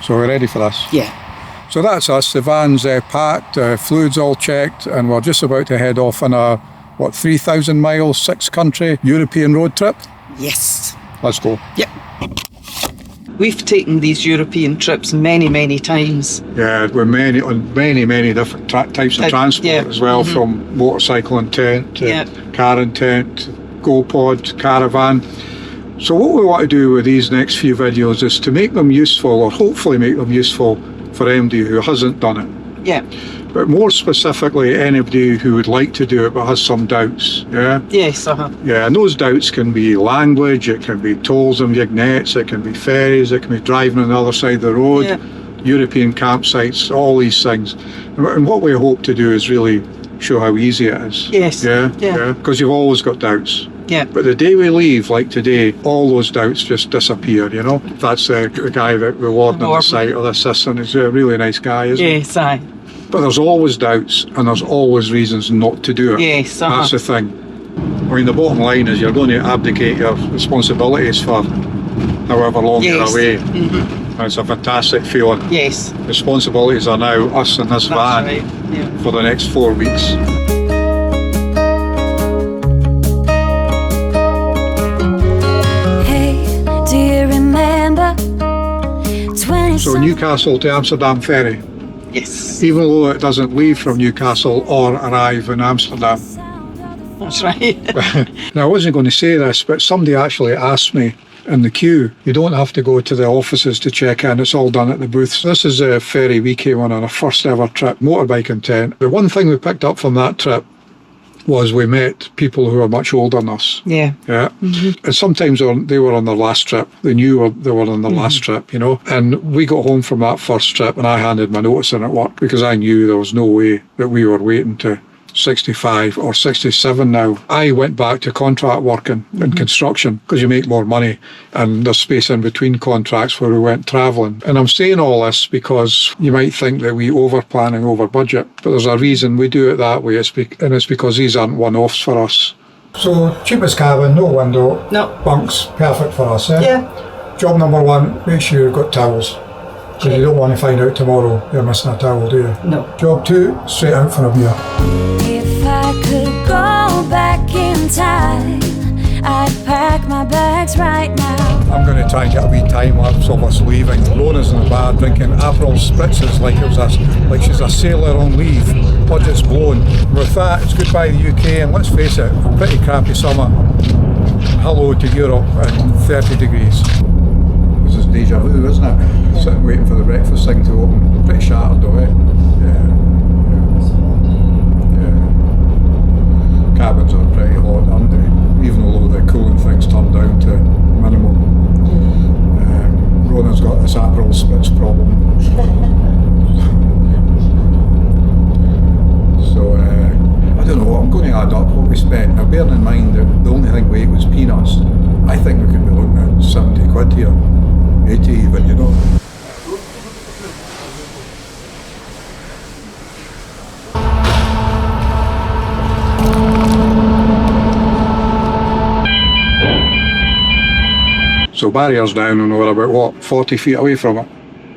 So we're ready for this? Yeah. So that's us. The van's packed, fluids all checked, and we're just about to head off on a, 3,000 miles, 6-country European road trip? Yes. Let's go. Yep. We've taken these European trips many, many times. Yeah, with many different types of transport as well, from motorcycle and tent to car and tent, GoPod, caravan. So what we want to do with these next few videos is to make them useful, or hopefully make them useful for anybody who hasn't done it. Yeah. But more specifically, anybody who would like to do it but has some doubts. Yeah. Yes. Yeah, and those doubts can be language, it can be tolls and vignettes, it can be ferries, it can be driving on the other side of the road, European campsites, all these things. And what we hope to do is really show how easy it is. Yes. Yeah. Because you've always got doubts. Yeah. But the day we leave, like today, all those doubts just disappear, you know. That's the guy that we're warden on the site, or the assistant. He's a really nice guy, isn't he? Yes, aye. But there's always doubts, and there's always reasons not to do it. Yes, That's the thing. I mean, the bottom line is you're going to abdicate your responsibilities for however long you're away. And it's a fantastic feeling. Yes. Responsibilities are now us in this van for the next 4 weeks. So Newcastle to Amsterdam ferry. Yes. Even though it doesn't leave from Newcastle or arrive in Amsterdam. That's right. Now I wasn't going to say this, but somebody actually asked me in the queue, you don't have to go to the offices to check in, it's all done at the booths. This is a ferry we came on our first ever trip, motorbike and tent. The one thing we picked up from that trip was we met people who are much older than us. Yeah. And sometimes they were on their last trip. They knew they were on their last trip, you know. And we got home from that first trip and I handed my notice in at work because I knew there was no way that we were waiting to 65 or 67 now. I went back to contract working in construction because you make more money and there's space in between contracts where we went travelling. And I'm saying all this because you might think that we over-plan and over-budget, but there's a reason we do it that way, and it's because these aren't one-offs for us. So, cheapest cabin, no window, bunks, perfect for us, eh? Yeah. Job number 1, make sure you've got towels. Because you don't want to find out tomorrow you're missing a towel, do you? No. Job 2, straight out for a beer. If I could go back in time, I'd pack my bags right now. I'm going to try and get a wee time lapse of us leaving. Rona's in the bar drinking Aperol spritzes like she's a sailor on leave. Budget's blown. With that, it's goodbye to the UK, and let's face it, a pretty crappy summer. Hello to Europe and 30 degrees. This is deja vu, isn't it? Sitting waiting for the breakfast thing to open. Pretty shattered though, eh? Cabins are pretty hot, aren't they? Even though the cooling thing's turned down to minimum. Rona's got this Aperol spritz problem. So, I don't know, I'm going to add up what we spent. Now bearing in mind that the only thing we ate was peanuts, I think we could be looking at 70 quid here. 80 even, you know. So barrier's down and we're about, 40 feet away from it?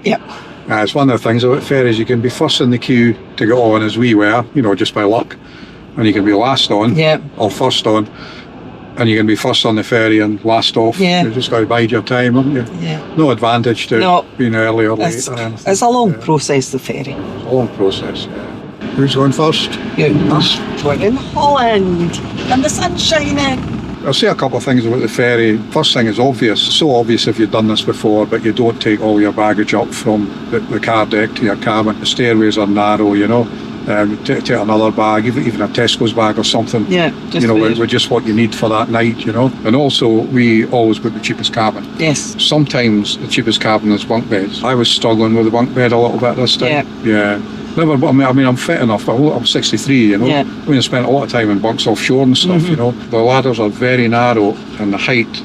Yep. It's one of the things about ferries, you can be first in the queue to get on as we were, you know, just by luck. And you can be last on, or first on. And you can be first on the ferry and last off. Yeah. You just got to bide your time, haven't you? Yeah. No advantage to being early or late or anything. It's a long process, the ferry. It's a long process, Who's going first? You. Us. We're in Holland, and the sun's shining. I'll say a couple of things about the ferry. First thing is obvious. It's so obvious if you've done this before, but you don't take all your baggage up from the car deck to your cabin. The stairways are narrow, you know. Take another bag, even a Tesco's bag or something. Yeah, just with just what you need for that night, you know. And also, we always book the cheapest cabin. Yes. Sometimes the cheapest cabin is bunk beds. I was struggling with the bunk bed a little bit this time. Yeah. Never. I mean, I'm fit enough. I'm 63, you know. Yeah. I mean, I spent a lot of time in bunks offshore and stuff, you know. The ladders are very narrow, and the height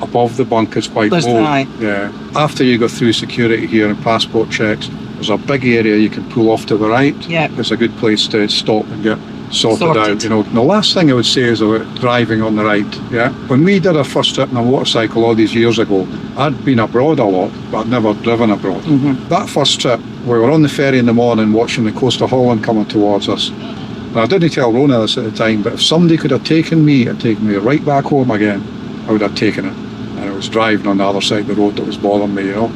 above the bunk is quite low. High. Yeah. After you go through security here and passport checks, there's a big area you can pull off to the right. Yeah. It's a good place to stop and get sorted out, you know. The last thing I would say is about driving on the right, yeah. When we did our first trip on a motorcycle all these years ago, I'd been abroad a lot, but I'd never driven abroad. That first trip, we were on the ferry in the morning watching the coast of Holland coming towards us. And I didn't tell Rona this at the time, but if somebody could have taken me and taken me right back home again, I would have taken it. And I was driving on the other side of the road that was bothering me, you know.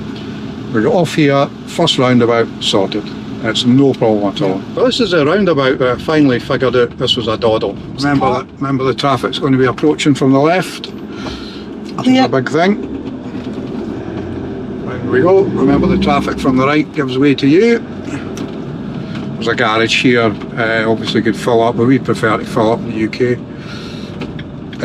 We got off here, first roundabout, sorted. It's no problem at all. Well, this is a roundabout that I finally figured out this was a doddle. Remember the traffic's going to be approaching from the left. Which is a big thing. There we go. Remember the traffic from the right gives way to you. There's a garage here, obviously could fill up, but we prefer to fill up in the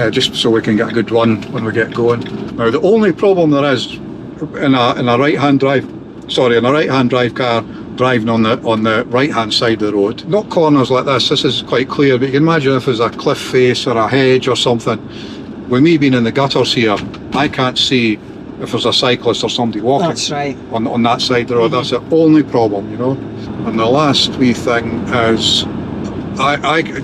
UK. Just so we can get a good run when we get going. Now the only problem there is in a right-hand drive car driving on the right-hand side of the road. Not corners like this is quite clear, but you can imagine if there's a cliff face or a hedge or something. With me being in the gutters here, I can't see if there's a cyclist or somebody walking. That's right. On that side of the road. That's the only problem, you know. And the last wee thing is,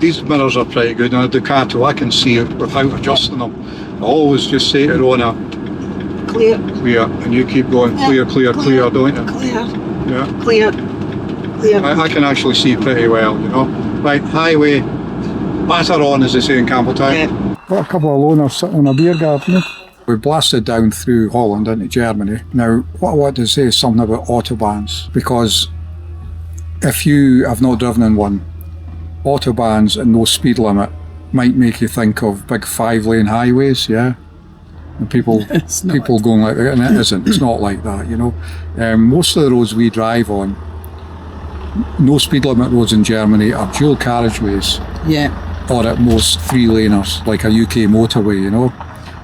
these mirrors are pretty good. On a Ducato, I can see it without adjusting them. I always just say to Rona, Clear. And you keep going, clear, don't you? Clear. Yeah. Clear. I can actually see pretty well, you know. Right, highway, batter on, as they say in Campbelltown. Yeah. Got a couple of loners sitting in a beer garden. We blasted down through Holland into Germany. Now, what I want to say is something about Autobahns, because if you have not driven in one, Autobahns and no speed limit might make you think of big 5-lane highways, yeah? And people going like that, and it isn't. It's not like that, you know. Most of the roads we drive on, no speed limit roads in Germany, are dual carriageways. Yeah. Or at most 3-laners, like a UK motorway, you know.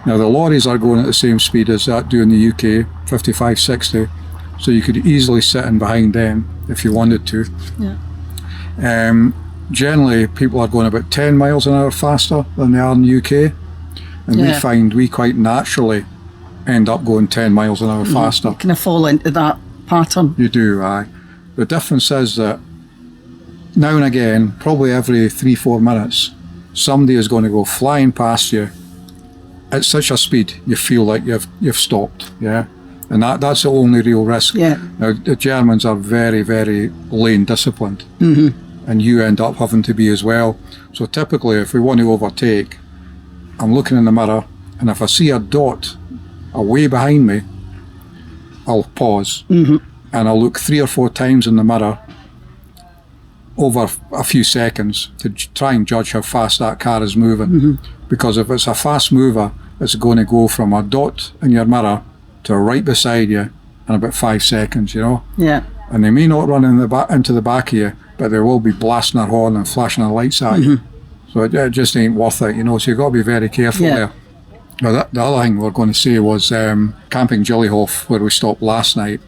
Now the lorries are going at the same speed as that do in the UK, 55, 60, so you could easily sit in behind them if you wanted to. Yeah. Generally, people are going about 10 miles an hour faster than they are in the UK, and we find we quite naturally end up going 10 miles an hour faster. Kind of fall into that pattern. You do, aye. The difference is that now and again, probably every 3-4 minutes, somebody is going to go flying past you at such a speed you feel like you've stopped, yeah? And that's the only real risk. Yeah. Now, the Germans are very, very lane disciplined, and you end up having to be as well. So typically, if we want to overtake, I'm looking in the mirror, and if I see a dot away behind me, I'll pause, and I'll look 3 or 4 times in the mirror over a few seconds to try and judge how fast that car is moving. Because if it's a fast mover, it's going to go from a dot in your mirror to right beside you in about 5 seconds, you know. Yeah. And they may not run into the back of you, but they will be blasting their horn and flashing their lights at you. So it just ain't worth it, you know. So you've got to be very careful there. Now, the other thing we were going to say was Camping Gillyhoff, where we stopped last night,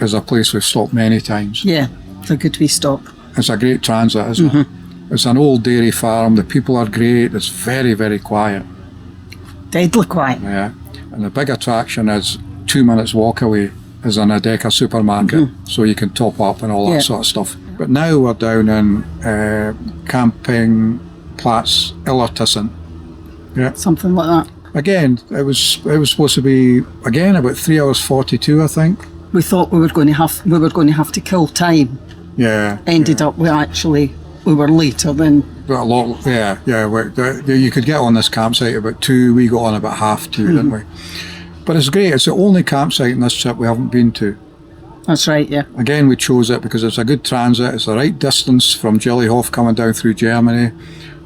is a place we've stopped many times. Yeah, it's a good wee stop. It's a great transit, isn't it? It's an old dairy farm. The people are great. It's very, very quiet. Deadly quiet. Yeah. And the big attraction is 2 minutes walk away is an Adeka supermarket, so you can top up and all that sort of stuff. But now we're down in Camping Platz Illertissen. Yeah. Something like that. Again, it was supposed to be about 3 hours 42, I think. We thought we were going to have to kill time. Yeah. Ended up we were later than. But a lot, yeah. You could get on this campsite about 2. We got on about 2:30, didn't we? But it's great. It's the only campsite in this trip we haven't been to. That's right, yeah. Again, we chose it because it's a good transit. It's the right distance from Gillyhoff coming down through Germany.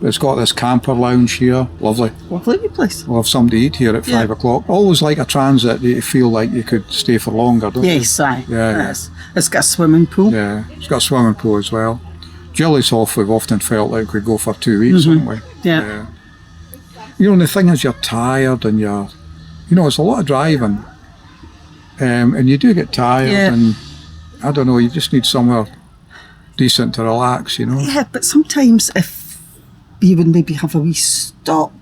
But it's got this camper lounge here. Lovely. Lovely place. We'll have something to eat here at 5 o'clock. Always like a transit, you feel like you could stay for longer, don't you? Yes, aye. Yeah. It's got a swimming pool. Yeah, it's got a swimming pool as well. Gillyhoff, we've often felt like we'd go for 2 weeks, haven't we? Yeah. You know, the thing is, you're tired and it's a lot of driving. And you do get tired and, I don't know, you just need somewhere decent to relax, you know? Yeah, but sometimes if you would maybe have a wee stop.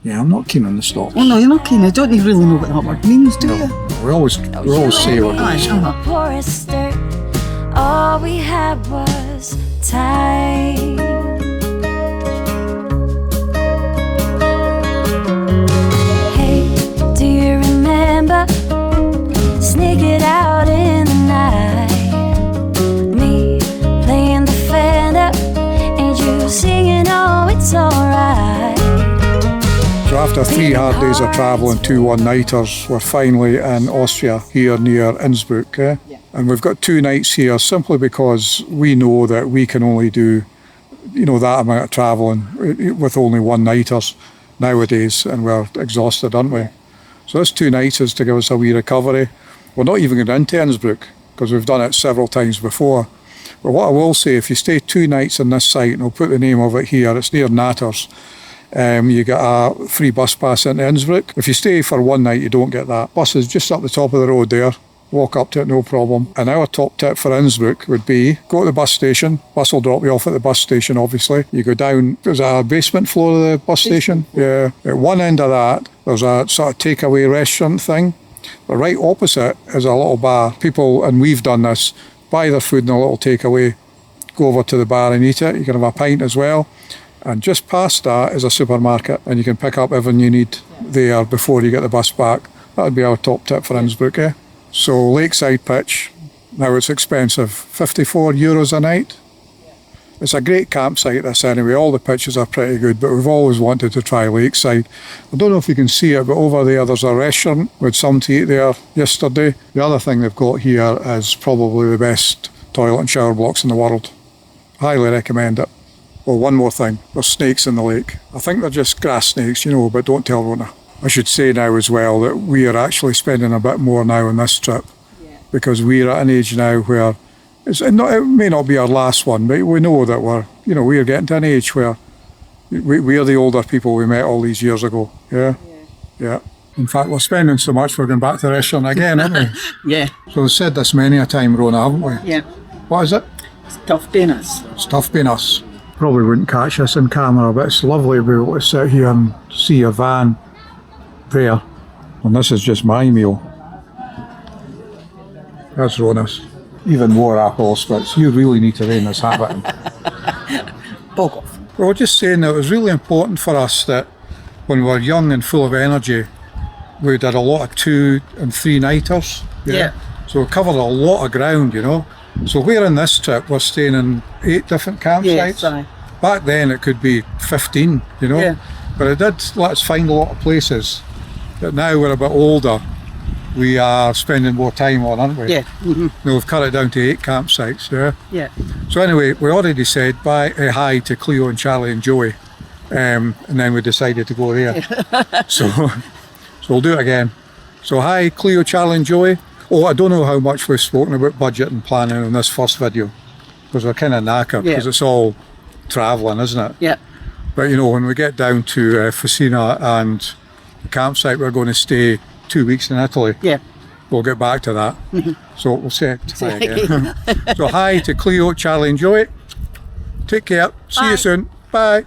Yeah, I'm not keen on the stops. Oh no, you're not keen. I don't even really know what that word means, do you? We always say what it means. Porous dirt. All we had was time. after 3 hard days of travel and 2 one-nighters, we're finally in Austria, here near Innsbruck. And we've got 2 nights here simply because we know that we can only do, that amount of travelling with only one-nighters nowadays, and we're exhausted, aren't we? So this 2 nights is to give us a wee recovery. We're not even going into Innsbruck because we've done it several times before. But what I will say, if you stay 2 nights on this site, and I'll put the name of it here, it's near Natters, you get a free bus pass into Innsbruck. If you stay for 1 night, you don't get that. Bus is just up the top of the road there. Walk up to it, no problem. And our top tip for Innsbruck would be, go to the bus station. Bus will drop you off at the bus station, obviously. You go down, there's a basement floor of the bus station. Yeah. At one end of that, there's a sort of takeaway restaurant thing. But right opposite is a little bar. People, and we've done this, buy their food in a little takeaway, go over to the bar and eat it. You can have a pint as well. And just past that is a supermarket, and you can pick up everything you need there before you get the bus back. That would be our top tip for Innsbruck, eh? So lakeside pitch, now it's expensive, €54 a night. It's a great campsite this anyway, all the pitches are pretty good, but we've always wanted to try lakeside. I don't know if you can see it, but over there there's a restaurant with some to eat there yesterday. The other thing they've got here is probably the best toilet and shower blocks in the world. Highly recommend it. Well, one more thing, there's snakes in the lake. I think they're just grass snakes, but don't tell Rona. I should say now as well that we are actually spending a bit more now on this trip because we're at an age now where it may not be our last one, but we know that we're getting to an age where we're the older people we met all these years ago. Yeah. In fact, we're spending so much we're going back to the restaurant again, aren't we? Yeah. So we've said this many a time, Rona, haven't we? Yeah. What is it? Stuffed peanuts. Stuffed peanuts. Probably wouldn't catch us in camera, but it's lovely to be able to sit here and see your van there. And this is just my meal. That's Rona's. Even more apple splits. You really need to rein this habit in. Bog off. Well, just saying that it was really important for us that when we were young and full of energy, we did a lot of 2 and 3 nighters. Yeah. So we covered a lot of ground, So where in this trip we're staying in 8 different campsites. Yes, Back then it could be 15, Yeah. But it did let us find a lot of places that now we're a bit older, we are spending more time on, aren't we? Yeah. Mm-hmm. We've cut it down to 8 campsites, Yeah. So anyway, we already said hi to Cleo and Charlie and Joey, and then we decided to go there. So we'll do it again. So hi Cleo, Charlie and Joey. Oh, I don't know how much we've spoken about budget and planning in this first video, because we're kind of knackered, because it's all travelling, isn't it? Yeah. But when we get down to Fusina and the campsite, we're going to stay 2 weeks in Italy. Yeah. We'll get back to that. So we'll say hi again. So hi to Cleo, Charlie and Joey. Take care. See you soon. Bye.